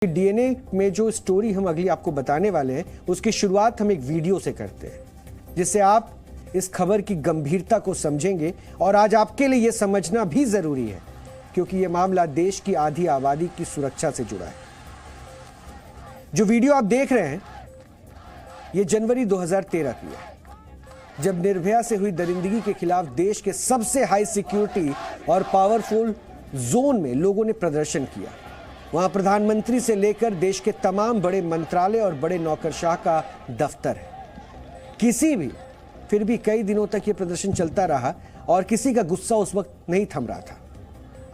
DNA में जो story हम अगली आपको बताने वाले हैं उसकी शुरुआत हम एक वीडियो से करते हैं जिससे आप इस खबर की गंभीरता को समझेंगे। और आज आपके लिए यह समझना भी जरूरी है क्योंकि यह मामला देश की आधी आबादी की सुरक्षा से जुड़ा है। जो वीडियो आप देख रहे हैं यह जनवरी 2013 की है, जब निर्भया से हुई दरिंदगी के खिलाफ देश के सबसे हाई सिक्योरिटी और पावरफुल जोन में लोगों ने प्रदर्शन किया। वहां प्रधानमंत्री से लेकर देश के तमाम बड़े मंत्रालय और बड़े नौकरशाह का दफ्तर है। फिर भी कई दिनों तक यह प्रदर्शन चलता रहा और किसी का गुस्सा उस वक्त नहीं थम रहा था।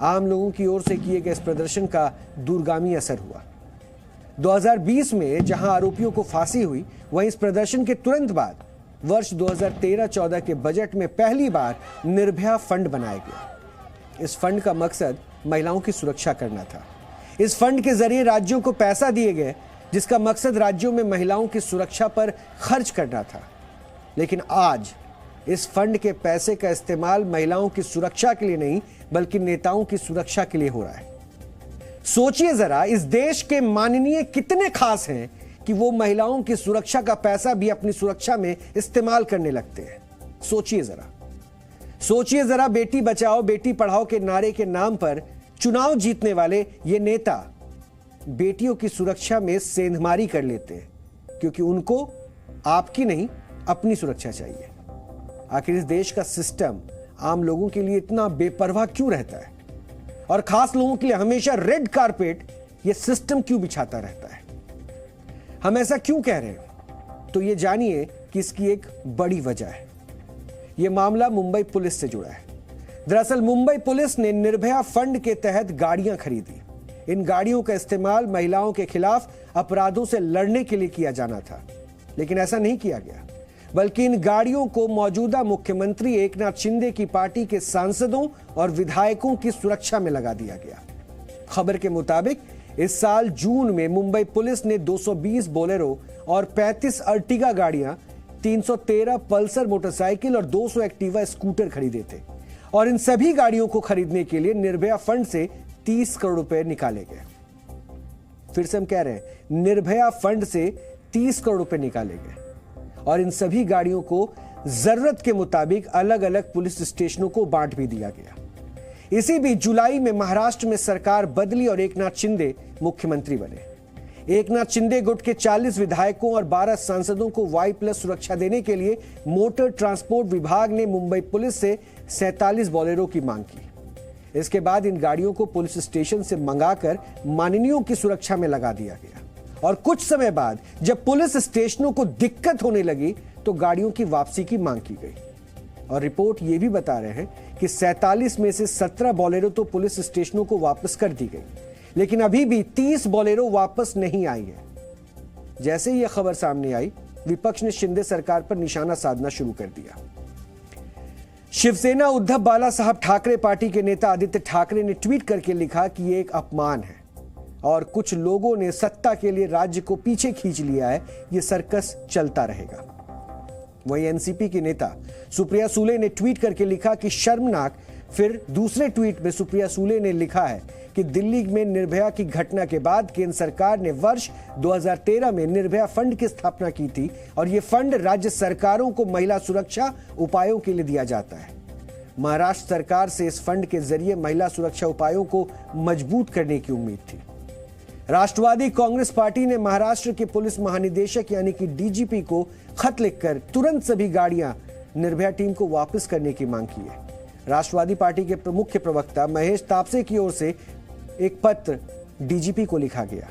आम लोगों की ओर से किए गए इस प्रदर्शन का दूरगामी असर हुआ। 2020 में जहां आरोपियों को फांसी हुई, वहीं इस प्रदर्शन के तुरंत बाद वर्ष 2013-14 के बजट में पहली बार निर्भया फंड बनाया गया। इस फंड का मकसद महिलाओं की सुरक्षा करना था। इस फंड के जरिए राज्यों को पैसा दिए गए जिसका मकसद राज्यों में महिलाओं की सुरक्षा पर खर्च करना था। लेकिन आज इस फंड के पैसे का इस्तेमाल महिलाओं की सुरक्षा के लिए नहीं बल्कि नेताओं की सुरक्षा के लिए हो रहा है। सोचिए जरा, इस देश के माननीय कितने खास हैं कि वो महिलाओं की सुरक्षा का पैसा भी अपनी सुरक्षा में इस्तेमाल करने लगते हैं। सोचिए जरा, बेटी बचाओ बेटी पढ़ाओ के नारे के नाम पर चुनाव जीतने वाले ये नेता बेटियों की सुरक्षा में सेंधमारी कर लेते हैं क्योंकि उनको आपकी नहीं अपनी सुरक्षा चाहिए। आखिर इस देश का सिस्टम आम लोगों के लिए इतना बेपरवाह क्यों रहता है और खास लोगों के लिए हमेशा रेड कारपेट ये सिस्टम क्यों बिछाता रहता है? हम ऐसा क्यों कह रहे हैं तो ये जानिए कि इसकी एक बड़ी वजह है। यह मामला मुंबई पुलिस से जुड़ा है। दरअसल मुंबई पुलिस ने निर्भया फंड के तहत गाड़ियां खरीदी। इन गाड़ियों का इस्तेमाल महिलाओं के खिलाफ अपराधों से लड़ने के लिए किया जाना था, लेकिन ऐसा नहीं किया गया, बल्कि इन गाड़ियों को मौजूदा मुख्यमंत्री एकनाथ शिंदे की पार्टी के सांसदों और विधायकों की सुरक्षा में लगा दिया गया। खबर के मुताबिक इस साल जून में मुंबई पुलिस ने 220 बोलेरो और 35 अर्टिगा गाड़ियां, 313 पल्सर मोटरसाइकिल और 200 एक्टिवा स्कूटर खरीदे थे और इन सभी गाड़ियों को खरीदने के लिए निर्भया फंड से 30 करोड़ रुपए निकाले गए। फिर से हम कह रहे हैं, निर्भया फंड से 30 करोड़ रुपए निकाले गए और इन सभी गाड़ियों को जरूरत के मुताबिक अलग अलग पुलिस स्टेशनों को बांट भी दिया गया। इसी बीच जुलाई में महाराष्ट्र में सरकार बदली और एकनाथ शिंदे मुख्यमंत्री बने। एकनाथ शिंदे गुट के 40 विधायकों और 12 सांसदों को Y+ सुरक्षा देने के लिए मोटर ट्रांसपोर्ट विभाग ने मुंबई पुलिस से 47 बोलेरो की मांग की। इसके बाद इन गाड़ियों को पुलिस स्टेशन से मंगाकर माननीयों की सुरक्षा में लगा दिया गया और कुछ समय बाद जब पुलिस स्टेशनों को दिक्कत होने लगी तो गाड़ियों की वापसी की मांग की गई। और रिपोर्ट यह भी बता रहे हैं कि 47 में से 17 बोलेरो तो पुलिस स्टेशनों को वापस कर दी गई, लेकिन अभी भी 30 बोलेरो वापस नहीं आई है। जैसे ही यह खबर सामने आई, विपक्ष ने शिंदे सरकार पर निशाना साधना शुरू कर दिया। शिवसेना उद्धव बाला साहब ठाकरे पार्टी के नेता आदित्य ठाकरे ने ट्वीट करके लिखा कि यह एक अपमान है और कुछ लोगों ने सत्ता के लिए राज्य को पीछे खींच लिया है, यह सर्कस चलता रहेगा। वहीं एनसीपी की नेता सुप्रिया सूले ने ट्वीट करके लिखा कि शर्मनाक। फिर दूसरे ट्वीट में सुप्रिया सूले ने लिखा है कि दिल्ली में निर्भया की घटना के बाद केंद्र सरकार ने वर्ष 2013 में निर्भया फंड की स्थापना की थी और यह फंड राज्य सरकारों को महिला सुरक्षा उपायों के लिए दिया जाता है। महाराष्ट्र सरकार से इस फंड के जरिए महिला सुरक्षा उपायों को मजबूत करने की उम्मीद थी। राष्ट्रवादी कांग्रेस पार्टी ने महाराष्ट्र के पुलिस महानिदेशक यानी कि डीजीपी को खत लिखकर तुरंत सभी गाड़ियां निर्भया टीम को वापस करने की मांग की है। राष्ट्रवादी पार्टी के मुख्य प्रवक्ता महेश तापसे की ओर से एक पत्र डीजीपी को लिखा गया।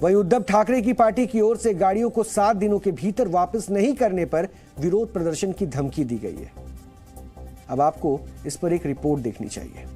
वहीं उद्धव ठाकरे की पार्टी की ओर से गाड़ियों को 7 दिनों के भीतर वापस नहीं करने पर विरोध प्रदर्शन की धमकी दी गई है। अब आपको इस पर एक रिपोर्ट देखनी चाहिए।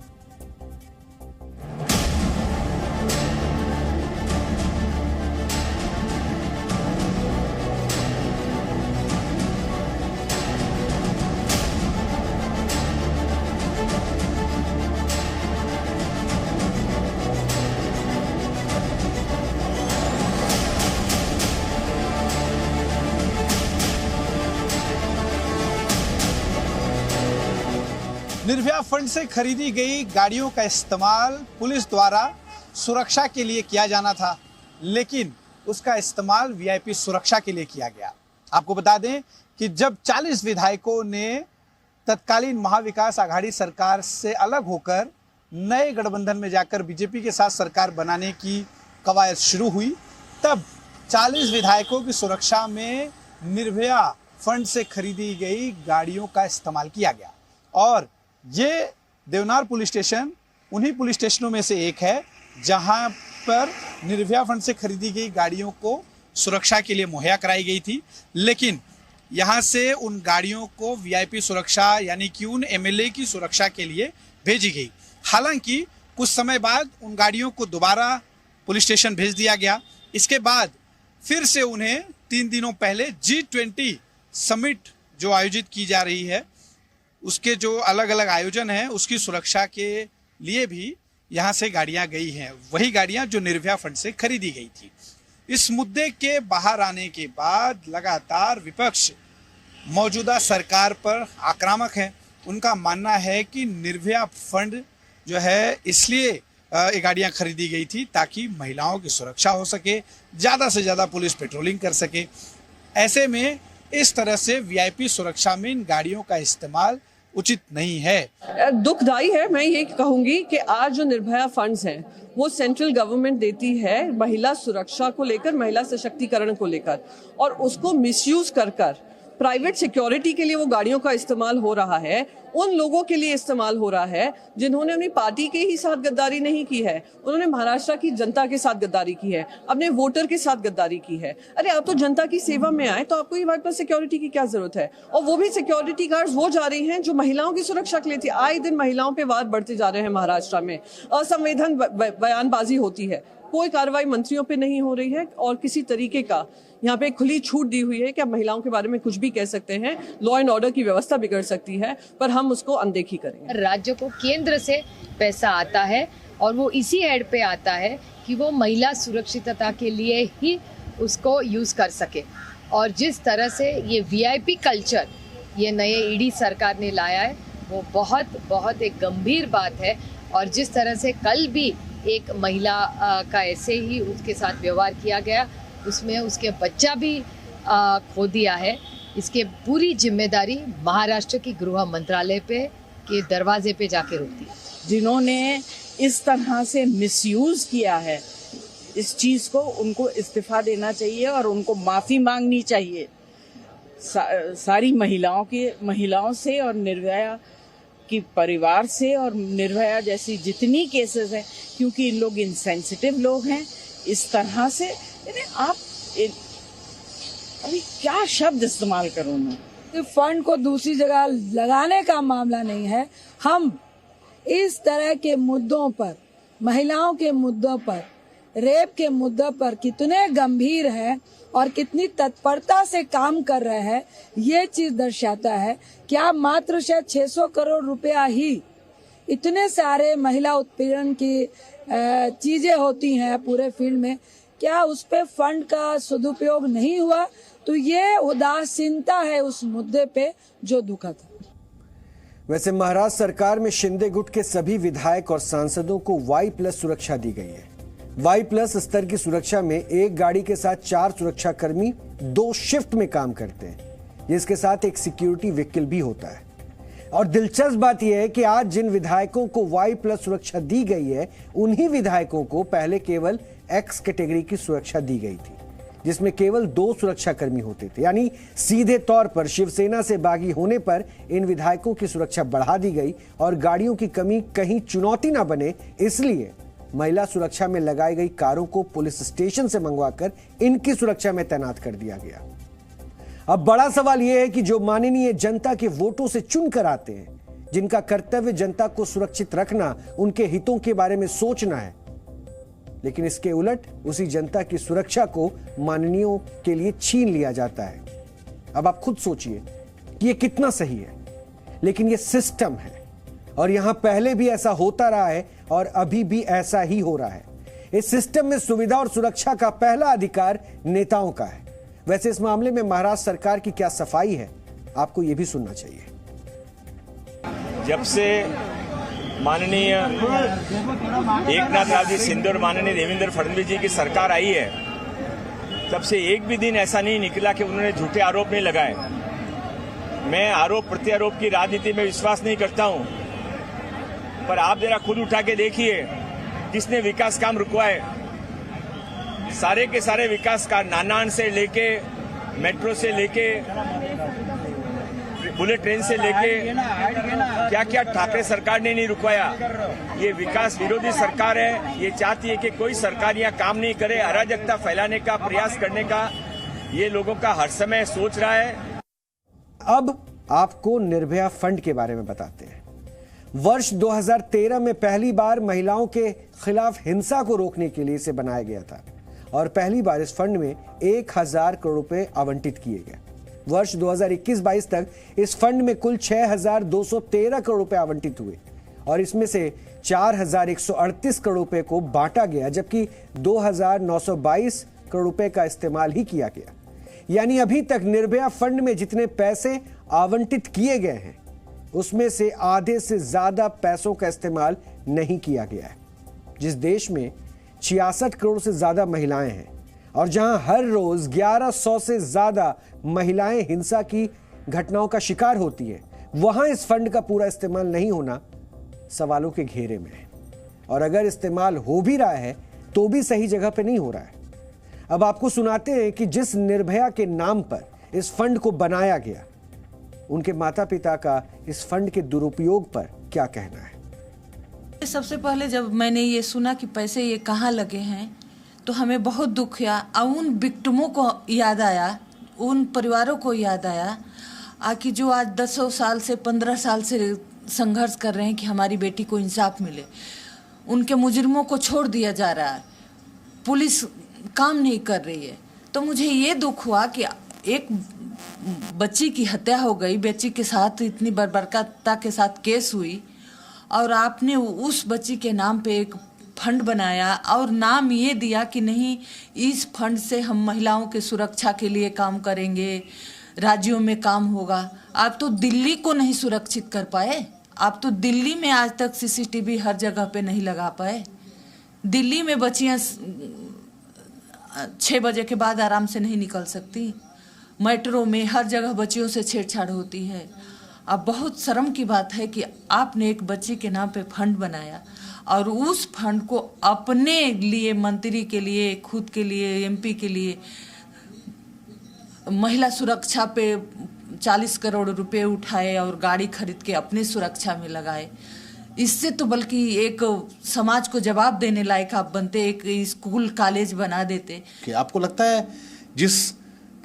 निर्भया फंड से खरीदी गई गाड़ियों का इस्तेमाल पुलिस द्वारा सुरक्षा के लिए किया जाना था। लेकिन उसका इस्तेमाल वीआईपी सुरक्षा के लिए किया गया। आपको बता दें कि जब 40 विधायकों ने तत्कालीन महाविकास आघाड़ी सरकार से अलग होकर नए गठबंधन में जाकर बीजेपी के साथ सरकार बनाने की कवायद शुरू हुई, तब 40 विधायकों की सुरक्षा में निर्भया फंड से खरीदी गई गाड़ियों का इस्तेमाल किया गया। और ये देवनार पुलिस स्टेशन उन्हीं पुलिस स्टेशनों में से एक है जहां पर निर्भया फंड से खरीदी गई गाड़ियों को सुरक्षा के लिए मुहैया कराई गई थी। लेकिन यहाँ से उन गाड़ियों को वीआईपी सुरक्षा यानी कि उन एमएलए की सुरक्षा के लिए भेजी गई। हालांकि कुछ समय बाद उन गाड़ियों को दोबारा पुलिस स्टेशन भेज दिया गया। इसके बाद फिर से उन्हें 3 दिनों पहले G20 समिट जो आयोजित की जा रही है, उसके जो अलग अलग आयोजन हैं उसकी सुरक्षा के लिए भी यहाँ से गाड़ियाँ गई हैं, वही गाड़ियाँ जो निर्भया फंड से खरीदी गई थी। इस मुद्दे के बाहर आने के बाद लगातार विपक्ष मौजूदा सरकार पर आक्रामक है। उनका मानना है कि निर्भया फंड जो है इसलिए ये गाड़ियाँ खरीदी गई थी ताकि महिलाओं की सुरक्षा हो सके, ज़्यादा से ज़्यादा पुलिस पेट्रोलिंग कर सके। ऐसे में इस तरह से वीआईपी सुरक्षा में इन गाड़ियों का इस्तेमाल उचित नहीं है। दुखदाई है। मैं ये कहूंगी कि आज जो निर्भया फंड्स हैं वो सेंट्रल गवर्नमेंट देती है महिला सुरक्षा को लेकर, महिला सशक्तिकरण को लेकर, और उसको मिसयूज कर प्राइवेट सिक्योरिटी के लिए वो गाड़ियों का इस्तेमाल हो रहा है। उन लोगों के लिए इस्तेमाल हो रहा है जिन्होंने अपनी पार्टी के ही साथ गद्दारी नहीं की है, उन्होंने महाराष्ट्र की जनता के साथ गद्दारी की है, अपने वोटर के साथ गद्दारी की है। अरे आप तो जनता की सेवा में आए तो आपको ये वाइपर सिक्योरिटी की क्या जरूरत है? और वो भी सिक्योरिटी गार्ड्स वो जा रही हैं जो महिलाओं की सुरक्षा के लिए थी। आए दिन महिलाओं पे वार बढ़ते जा रहे हैं महाराष्ट्र में, असंवेदन बयानबाजी होती है, कोई कार्रवाई मंत्रियों पे नहीं हो रही है और किसी तरीके का यहाँ पे खुली छूट दी हुई है कि आप महिलाओं के बारे में कुछ भी कह सकते हैं, लॉ एंड ऑर्डर की व्यवस्था बिगड़ सकती है, पर हम उसको अनदेखी करेंगे। राज्य को केंद्र से पैसा आता है और वो इसी हेड पे आता है कि वो महिला सुरक्षितता के लिए ही उसको यूज कर सके। और जिस तरह से ये वीआईपी कल्चर ये नए ईडी सरकार ने लाया है वो बहुत बहुत एक गंभीर बात है। और जिस तरह से कल भी एक महिला का ऐसे ही उसके साथ व्यवहार किया गया, उसमें उसके बच्चा भी खो दिया है, इसके पूरी जिम्मेदारी महाराष्ट्र की गृह मंत्रालय पे के दरवाजे पे जाके रुकती है। जिन्होंने इस तरह से मिसयूज किया है इस चीज को, उनको इस्तीफा देना चाहिए और उनको माफी मांगनी चाहिए सारी महिलाओं से और निर्भया की परिवार से और निर्भया जैसी जितनी केसेस हैं, क्योंकि इन लोग इनसेंसिटिव लोग हैं। इस तरह से आप अभी क्या शब्द इस्तेमाल करूं मैं? फंड को दूसरी जगह लगाने का मामला नहीं है। हम इस तरह के मुद्दों पर, महिलाओं के मुद्दों पर, रेप के मुद्दों पर कितने गंभीर हैं और कितनी तत्परता से काम कर रहे हैं, ये चीज दर्शाता है। क्या मात्र शायद 600 करोड़ रुपया ही इतने सारे महिला उत्पीड़न की चीजें होती हैं पूरे फील्ड में, क्या उस पे फंड का सदुपयोग नहीं हुआ? तो ये उदासीनता है उस मुद्दे पे जो दुखद है। वैसे महाराष्ट्र सरकार में शिंदे गुट के सभी विधायक और सांसदों को Y+ सुरक्षा दी गई है। Y+ स्तर की सुरक्षा में एक गाड़ी के साथ 4 सुरक्षाकर्मी 2 शिफ्ट में काम करते हैं, जिसके साथ एक सिक्योरिटी व्हीकल भी होता है। और दिलचस्प बात यह है कि आज जिन विधायकों को Y+ सुरक्षा दी गई है, उन्हीं विधायकों को पहले केवल X कैटेगरी की सुरक्षा दी गई थी, जिसमें केवल 2 सुरक्षाकर्मी होते थे। यानी सीधे तौर पर शिवसेना से बागी होने पर इन विधायकों की सुरक्षा बढ़ा दी गई और गाड़ियों की कमी कहीं चुनौती ना बने, इसलिए महिला सुरक्षा में लगाई गई कारों को पुलिस स्टेशन से मंगवाकर इनकी सुरक्षा में तैनात कर दिया गया। अब बड़ा सवाल यह है कि जो माननीय जनता के वोटों से चुनकर आते हैं, जिनका कर्तव्य जनता को सुरक्षित रखना, उनके हितों के बारे में सोचना है, लेकिन इसके उलट उसी जनता की सुरक्षा को माननीयों के लिए छीन लिया जाता है। अब आप खुद सोचिए कि यह कितना सही है, लेकिन यह सिस्टम है और यहां पहले भी ऐसा होता रहा है और अभी भी ऐसा ही हो रहा है। इस सिस्टम में सुविधा और सुरक्षा का पहला अधिकार नेताओं का है। वैसे इस मामले में महाराष्ट्र सरकार की क्या सफाई है, आपको यह भी सुनना चाहिए। जब से माननीय एकनाथ जी शिंदे और माननीय देवेंद्र फडणवीस जी की सरकार आई है, तब से एक भी दिन ऐसा नहीं निकला कि उन्होंने झूठे आरोप नहीं लगाए। मैं आरोप प्रत्यारोप की राजनीति में विश्वास नहीं करता हूं, पर आप जरा खुद उठा के देखिए किसने विकास काम रुकवाए। सारे के सारे विकास का नानान से लेके मेट्रो से लेके बुलेट ट्रेन से लेके क्या क्या ठाकरे सरकार ने नहीं रुकवाया। ये विकास विरोधी सरकार है, ये चाहती है कि कोई सरकार यहाँ काम नहीं करे, अराजकता फैलाने का प्रयास करने का ये लोगों का हर समय सोच रहा है। अब आपको निर्भया फंड के बारे में बताते हैं। वर्ष 2013 में पहली बार महिलाओं के खिलाफ हिंसा को रोकने के लिए इसे बनाया गया था और पहली बार इस फंड में 1000 करोड़ रुपए आवंटित किए गए। वर्ष 2021-22 तक इस फंड में कुल 6213 करोड़ रुपए आवंटित हुए और इसमें से 4138 करोड़ रुपए को बांटा गया, जबकि 2922 करोड़ रुपए का इस्तेमाल ही किया गया। यानी अभी तक निर्भया फंड में जितने पैसे आवंटित किए गए हैं उसमें से आधे से ज्यादा पैसों का इस्तेमाल नहीं किया गया है। जिस देश में 66 करोड़ से ज्यादा महिलाएं हैं और जहां हर रोज 1100 से ज्यादा महिलाएं हिंसा की घटनाओं का शिकार होती हैं, वहां इस फंड का पूरा इस्तेमाल नहीं होना सवालों के घेरे में है। और अगर इस्तेमाल हो भी रहा है तो भी सही जगह पे नहीं हो रहा है। अब आपको सुनाते हैं कि जिस निर्भया के नाम पर इस फंड को बनाया गया, उनके माता पिता का इस फंड के दुरुपयोग पर क्या कहना है। सबसे पहले जब मैंने ये सुना कि पैसे ये कहाँ लगे हैं तो हमें बहुत दुख हुआ और उन विक्टिमों को याद आया, उन परिवारों को याद आया कि जो आज 10 साल से 15 साल से संघर्ष कर रहे हैं कि हमारी बेटी को इंसाफ मिले। उनके मुजरिमों को छोड़ दिया जा रहा है, पुलिस काम नहीं कर रही है। तो मुझे ये दुख हुआ कि एक बच्ची की हत्या हो गई, बच्ची के साथ इतनी बर्बरता के साथ केस हुई और आपने उस बच्ची के नाम पे एक फंड बनाया और नाम ये दिया कि नहीं, इस फंड से हम महिलाओं के सुरक्षा के लिए काम करेंगे, राज्यों में काम होगा। आप तो दिल्ली को नहीं सुरक्षित कर पाए, आप तो दिल्ली में आज तक सीसीटीवी हर जगह पे नहीं लगा पाए। दिल्ली में बच्चियां 6 बजे के बाद आराम से नहीं निकल सकती, मेट्रो में हर जगह बच्चियों से छेड़छाड़ होती है। अब बहुत शर्म की बात है कि आपने एक बच्ची के नाम पे फंड बनाया और उस फंड को अपने लिए, मंत्री के लिए, खुद के लिए, एमपी के लिए महिला सुरक्षा पे 40 करोड़ रुपए उठाए और गाड़ी खरीद के अपनी सुरक्षा में लगाए। इससे तो बल्कि एक समाज को जवाब देने लायक आप बनते, एक स्कूल कॉलेज बना देते। कि आपको लगता है जिस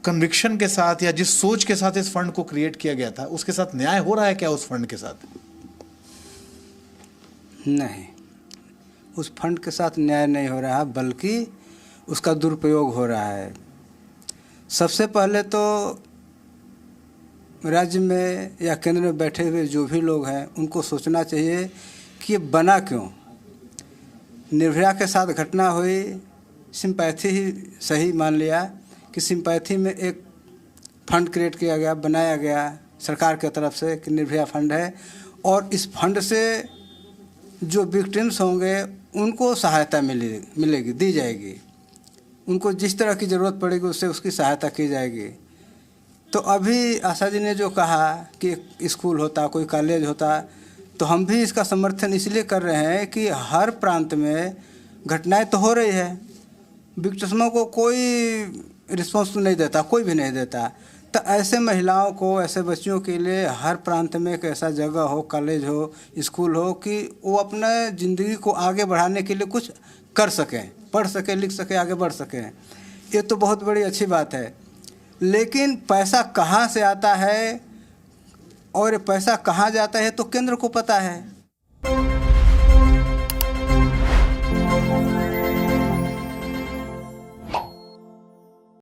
कन्विक्शन के साथ या जिस सोच के साथ इस फंड को क्रिएट किया गया था उसके साथ न्याय हो रहा है क्या उस फंड के साथ? नहीं, उस फंड के साथ न्याय नहीं हो रहा, बल्कि उसका दुरुपयोग हो रहा है। सबसे पहले तो राज्य में या केंद्र में बैठे हुए जो भी लोग हैं उनको सोचना चाहिए कि ये बना क्यों। निर्भया के साथ घटना हुई, सिंपैथी ही सही मान लिया कि सिंपैथी में एक फंड क्रिएट किया गया, बनाया गया सरकार की तरफ से कि निर्भया फंड है और इस फंड से जो विक्टिम्स होंगे उनको सहायता मिलेगी, दी जाएगी। उनको जिस तरह की ज़रूरत पड़ेगी उससे उसकी सहायता की जाएगी। तो अभी आशा जी ने जो कहा कि स्कूल होता, कोई कॉलेज होता, तो हम भी इसका समर्थन इसलिए कर रहे हैं कि हर प्रांत में घटनाएं तो हो रही है, विक्टिमों को कोई रिस्पॉन्स नहीं देता, कोई भी नहीं देता। तो ऐसे महिलाओं को, ऐसे बच्चियों के लिए हर प्रांत में एक ऐसा जगह हो, कॉलेज हो, स्कूल हो कि वो अपने ज़िंदगी को आगे बढ़ाने के लिए कुछ कर सकें, पढ़ सकें, लिख सकें, आगे बढ़ सकें। ये तो बहुत बड़ी अच्छी बात है। लेकिन पैसा कहाँ से आता है और पैसा कहाँ जाता है तो केंद्र को पता है।